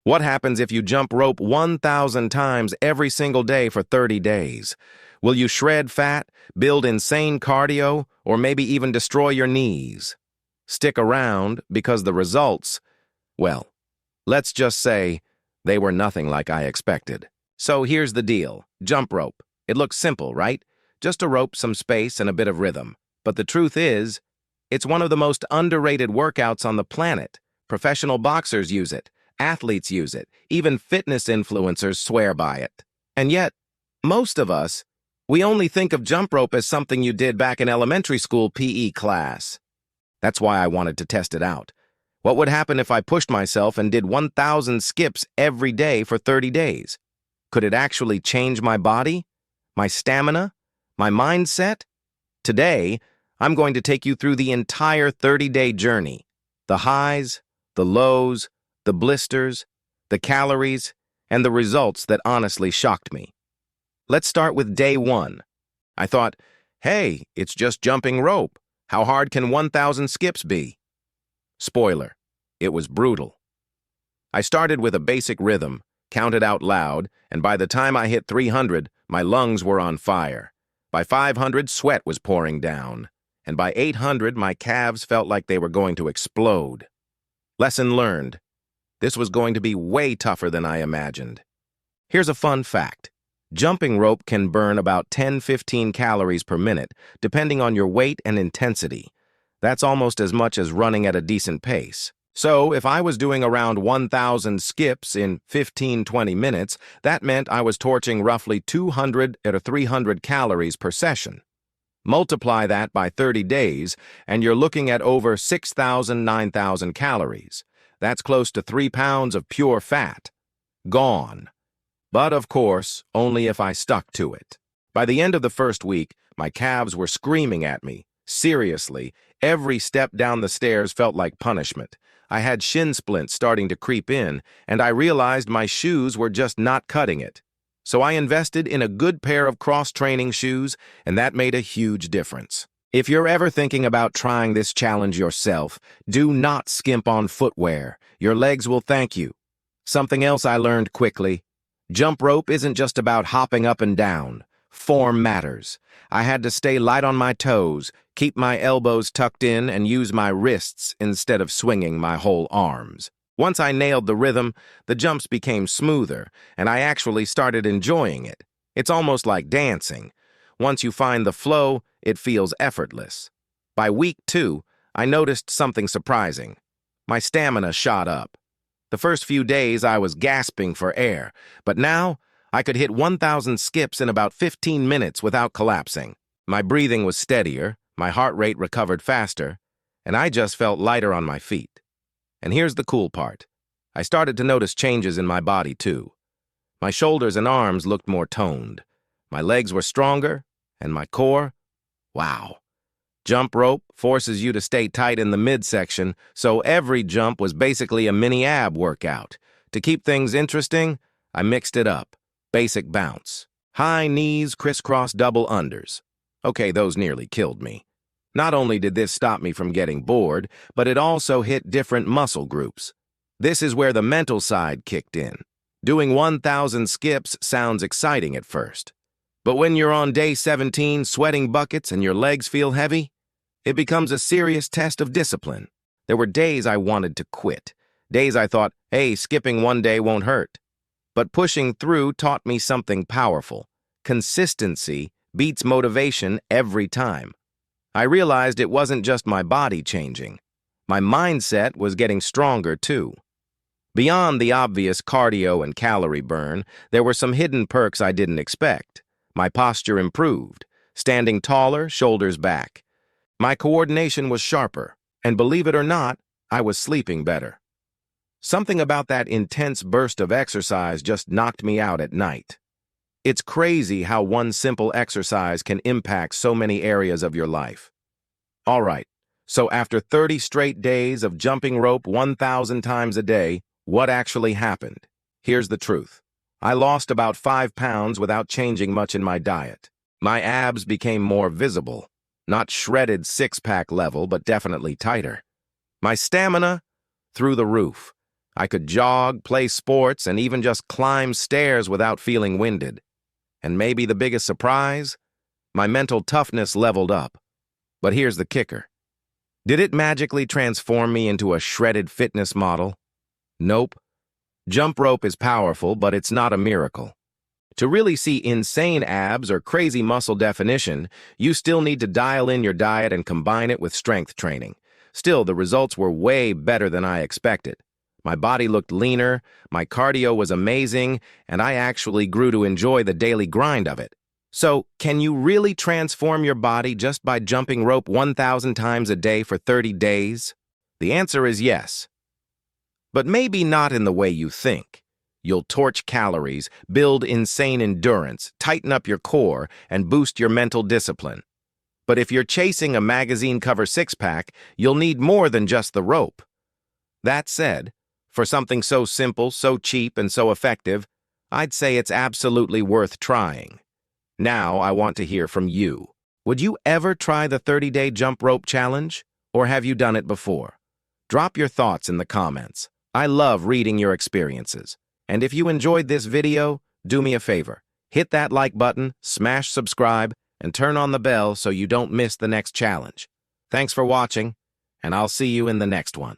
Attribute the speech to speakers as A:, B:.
A: What happens if you jump rope 1,000 times every single day for 30 days? Will you shred fat, build insane cardio, or maybe even destroy your knees? Stick around because the results, well, let's just say they were nothing like I expected. So here's the deal. Jump rope. It looks simple, right? Just a rope, some space, and a bit of rhythm. But the truth is, it's one of the most underrated workouts on the planet. Professional boxers use it. Athletes use it. Even fitness influencers swear by it. And yet, most of us, we only think of jump rope as something you did back in elementary school PE class. That's why I wanted to test it out. What would happen if I pushed myself and did 1,000 skips every day for 30 days? Could it actually change my body, my stamina, my mindset? Today, I'm going to take you through the entire 30-day journey. The highs, the lows, the blisters, the calories, and the results that honestly shocked me. Let's start with day 1. I thought, hey, it's just jumping rope. How hard can 1,000 skips be? Spoiler, it was brutal. I started with a basic rhythm, counted out loud, and by the time I hit 300, my lungs were on fire. By 500, sweat was pouring down. And by 800, my calves felt like they were going to explode. Lesson learned. This was going to be way tougher than I imagined. Here's a fun fact. Jumping rope can burn about 10-15 calories per minute, depending on your weight and intensity. That's almost as much as running at a decent pace. So, if I was doing around 1,000 skips in 15-20 minutes, that meant I was torching roughly 200 or 300 calories per session. Multiply that by 30 days, and you're looking at over 6,000-9,000 calories. That's close to 3 pounds of pure fat. Gone. But, of course, only if I stuck to it. By the end of the first week, my calves were screaming at me. Seriously, every step down the stairs felt like punishment. I had shin splints starting to creep in, and I realized my shoes were just not cutting it. So I invested in a good pair of cross-training shoes, and that made a huge difference. If you're ever thinking about trying this challenge yourself, do not skimp on footwear. Your legs will thank you. Something else I learned quickly. Jump rope isn't just about hopping up and down. Form matters. I had to stay light on my toes, keep my elbows tucked in, and use my wrists instead of swinging my whole arms. Once I nailed the rhythm, the jumps became smoother, and I actually started enjoying it. It's almost like dancing. Once you find the flow, it feels effortless. By week 2, I noticed something surprising. My stamina shot up. The first few days, I was gasping for air, but now I could hit 1,000 skips in about 15 minutes without collapsing. My breathing was steadier, my heart rate recovered faster, and I just felt lighter on my feet. And here's the cool part. I started to notice changes in my body, too. My shoulders and arms looked more toned. My legs were stronger, and my core, wow. Jump rope forces you to stay tight in the midsection, so every jump was basically a mini ab workout. To keep things interesting, I mixed it up. Basic bounce. High knees, criss-cross double unders. Okay, those nearly killed me. Not only did this stop me from getting bored, but it also hit different muscle groups. This is where the mental side kicked in. Doing 1,000 skips sounds exciting at first. But when you're on day 17 sweating buckets and your legs feel heavy, it becomes a serious test of discipline. There were days I wanted to quit. Days I thought, hey, skipping one day won't hurt. But pushing through taught me something powerful. Consistency beats motivation every time. I realized it wasn't just my body changing. My mindset was getting stronger too. Beyond the obvious cardio and calorie burn, there were some hidden perks I didn't expect. My posture improved, standing taller, shoulders back. My coordination was sharper, and believe it or not, I was sleeping better. Something about that intense burst of exercise just knocked me out at night. It's crazy how one simple exercise can impact so many areas of your life. All right, so after 30 straight days of jumping rope 1,000 times a day, what actually happened? Here's the truth. I lost about 5 pounds without changing much in my diet. My abs became more visible. Not shredded six-pack level, but definitely tighter. My stamina, through the roof. I could jog, play sports, and even just climb stairs without feeling winded. And maybe the biggest surprise? My mental toughness leveled up. But here's the kicker. Did it magically transform me into a shredded fitness model? Nope. Jump rope is powerful, but it's not a miracle. To really see insane abs or crazy muscle definition, you still need to dial in your diet and combine it with strength training. Still, the results were way better than I expected. My body looked leaner, my cardio was amazing, and I actually grew to enjoy the daily grind of it. So, can you really transform your body just by jumping rope 1,000 times a day for 30 days? The answer is yes. But maybe not in the way you think. You'll torch calories, build insane endurance, tighten up your core, and boost your mental discipline. But if you're chasing a magazine cover six-pack, you'll need more than just the rope. That said, for something so simple, so cheap, and so effective, I'd say it's absolutely worth trying. Now I want to hear from you. Would you ever try the 30-day jump rope challenge? Or have you done it before? Drop your thoughts in the comments. I love reading your experiences. And if you enjoyed this video, do me a favor. Hit that like button, smash subscribe, and turn on the bell so you don't miss the next challenge. Thanks for watching, and I'll see you in the next one.